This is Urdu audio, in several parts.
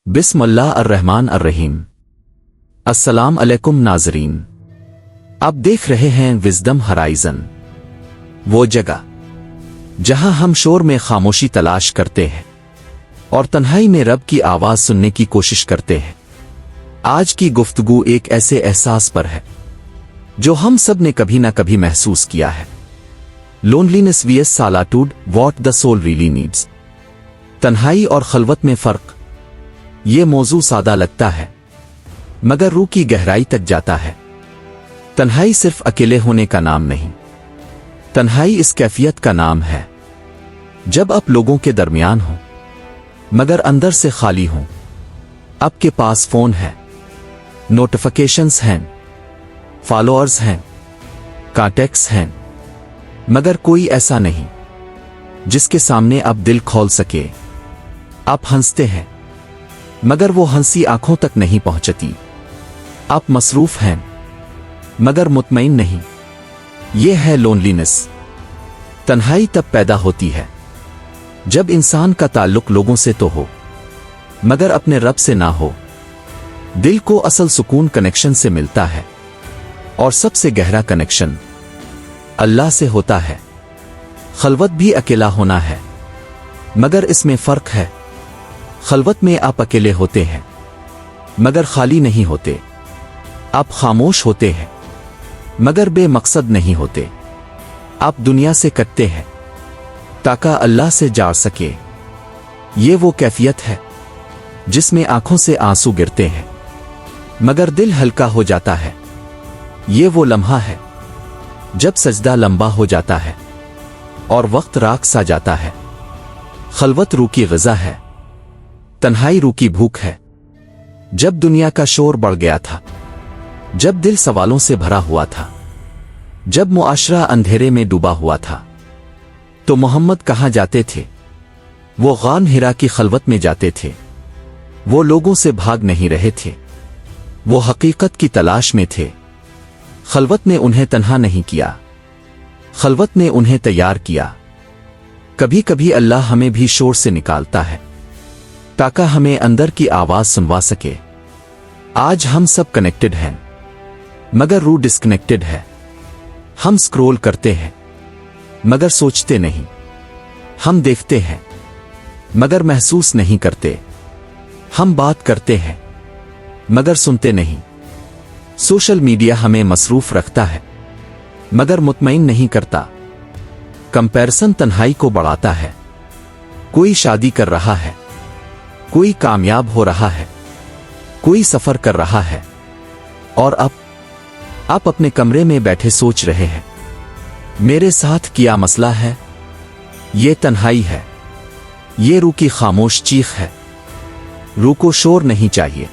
بسم اللہ الرحمن الرحیم۔ السلام علیکم ناظرین، آپ دیکھ رہے ہیں وزڈم ہرائزن، وہ جگہ جہاں ہم شور میں خاموشی تلاش کرتے ہیں اور تنہائی میں رب کی آواز سننے کی کوشش کرتے ہیں۔ آج کی گفتگو ایک ایسے احساس پر ہے جو ہم سب نے کبھی نہ کبھی محسوس کیا ہے۔ Loneliness versus solitude, what the soul really needs. تنہائی اور خلوت میں فرق۔ یہ موضوع سادہ لگتا ہے مگر روح کی گہرائی تک جاتا ہے۔ تنہائی صرف اکیلے ہونے کا نام نہیں، تنہائی اس کیفیت کا نام ہے جب آپ لوگوں کے درمیان ہوں مگر اندر سے خالی ہوں۔ آپ کے پاس فون ہے، نوٹیفیکیشنز ہیں، فالوورز ہیں، کانٹیکٹس ہیں، مگر کوئی ایسا نہیں جس کے سامنے آپ دل کھول سکے۔ آپ ہنستے ہیں مگر وہ ہنسی آنکھوں تک نہیں پہنچتی۔ آپ مصروف ہیں مگر مطمئن نہیں۔ یہ ہے لونلینس۔ تنہائی تب پیدا ہوتی ہے جب انسان کا تعلق لوگوں سے تو ہو مگر اپنے رب سے نہ ہو۔ دل کو اصل سکون کنیکشن سے ملتا ہے اور سب سے گہرا کنیکشن اللہ سے ہوتا ہے۔ خلوت بھی اکیلا ہونا ہے مگر اس میں فرق ہے۔ خلوت میں آپ اکیلے ہوتے ہیں مگر خالی نہیں ہوتے۔ آپ خاموش ہوتے ہیں مگر بے مقصد نہیں ہوتے۔ آپ دنیا سے کٹتے ہیں تاکہ اللہ سے جا سکے۔ یہ وہ کیفیت ہے جس میں آنکھوں سے آنسو گرتے ہیں مگر دل ہلکا ہو جاتا ہے۔ یہ وہ لمحہ ہے جب سجدہ لمبا ہو جاتا ہے اور وقت راکھ سا جاتا ہے۔ خلوت روح کی غذا ہے، تنہائی روح کی بھوک ہے۔ جب دنیا کا شور بڑھ گیا تھا، جب دل سوالوں سے بھرا ہوا تھا، جب معاشرہ اندھیرے میں ڈوبا ہوا تھا، تو محمد کہاں جاتے تھے؟ وہ غار ہرا کی خلوت میں جاتے تھے۔ وہ لوگوں سے بھاگ نہیں رہے تھے، وہ حقیقت کی تلاش میں تھے۔ خلوت نے انہیں تنہا نہیں کیا، خلوت نے انہیں تیار کیا۔ کبھی کبھی اللہ ہمیں بھی شور سے نکالتا ہے تاکہ ہمیں اندر کی آواز سنوا سکے۔ آج ہم سب کنیکٹڈ ہیں مگر روح ڈسکنیکٹڈ ہے۔ ہم سکرول کرتے ہیں مگر سوچتے نہیں، ہم دیکھتے ہیں مگر محسوس نہیں کرتے، ہم بات کرتے ہیں مگر سنتے نہیں۔ سوشل میڈیا ہمیں مصروف رکھتا ہے مگر مطمئن نہیں کرتا۔ کمپیرسن تنہائی کو بڑھاتا ہے۔ کوئی شادی کر رہا ہے، کوئی کامیاب ہو رہا ہے، کوئی سفر کر رہا ہے، اور آپ اپنے کمرے میں بیٹھے سوچ رہے ہیں میرے ساتھ کیا مسئلہ ہے؟ یہ تنہائی ہے، یہ روح کی خاموش چیخ ہے۔ روح کو شور نہیں چاہیے،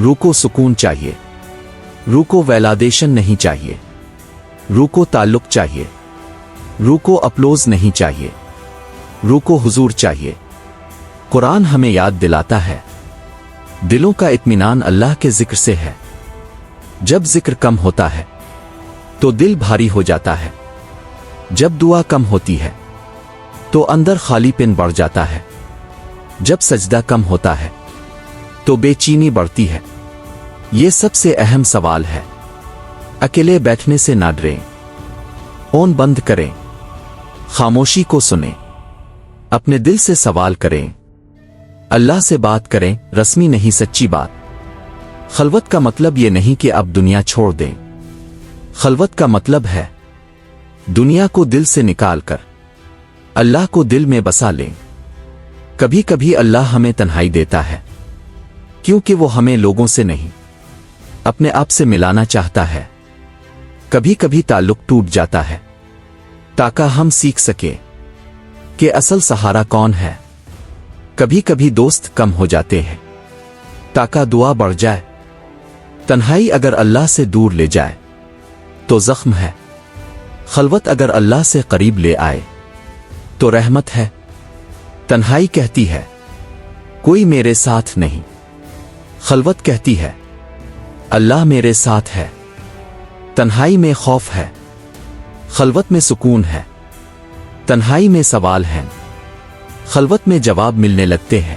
روح کو سکون چاہیے، روح کو ویلیڈیشن نہیں چاہیے، روح کو تعلق چاہیے، روح کو اپلوز نہیں چاہیے، روح کو حضور چاہیے۔ قرآن ہمیں یاد دلاتا ہے دلوں کا اطمینان اللہ کے ذکر سے ہے۔ جب ذکر کم ہوتا ہے تو دل بھاری ہو جاتا ہے، جب دعا کم ہوتی ہے تو اندر خالی پن بڑھ جاتا ہے، جب سجدہ کم ہوتا ہے تو بے چینی بڑھتی ہے۔ یہ سب سے اہم سوال ہے۔ اکیلے بیٹھنے سے نہ ڈریں، فون بند کریں، خاموشی کو سنیں، اپنے دل سے سوال کریں، اللہ سے بات کریں، رسمی نہیں سچی بات۔ خلوت کا مطلب یہ نہیں کہ آپ دنیا چھوڑ دیں، خلوت کا مطلب ہے دنیا کو دل سے نکال کر اللہ کو دل میں بسا لیں۔ کبھی کبھی اللہ ہمیں تنہائی دیتا ہے کیونکہ وہ ہمیں لوگوں سے نہیں اپنے آپ سے ملانا چاہتا ہے۔ کبھی کبھی تعلق ٹوٹ جاتا ہے تاکہ ہم سیکھ سکیں کہ اصل سہارا کون ہے۔ کبھی کبھی دوست کم ہو جاتے ہیں تاکہ دعا بڑھ جائے۔ تنہائی اگر اللہ سے دور لے جائے تو زخم ہے، خلوت اگر اللہ سے قریب لے آئے تو رحمت ہے۔ تنہائی کہتی ہے کوئی میرے ساتھ نہیں، خلوت کہتی ہے اللہ میرے ساتھ ہے۔ تنہائی میں خوف ہے، خلوت میں سکون ہے۔ تنہائی میں سوال ہیں، خلوت میں جواب ملنے لگتے ہیں۔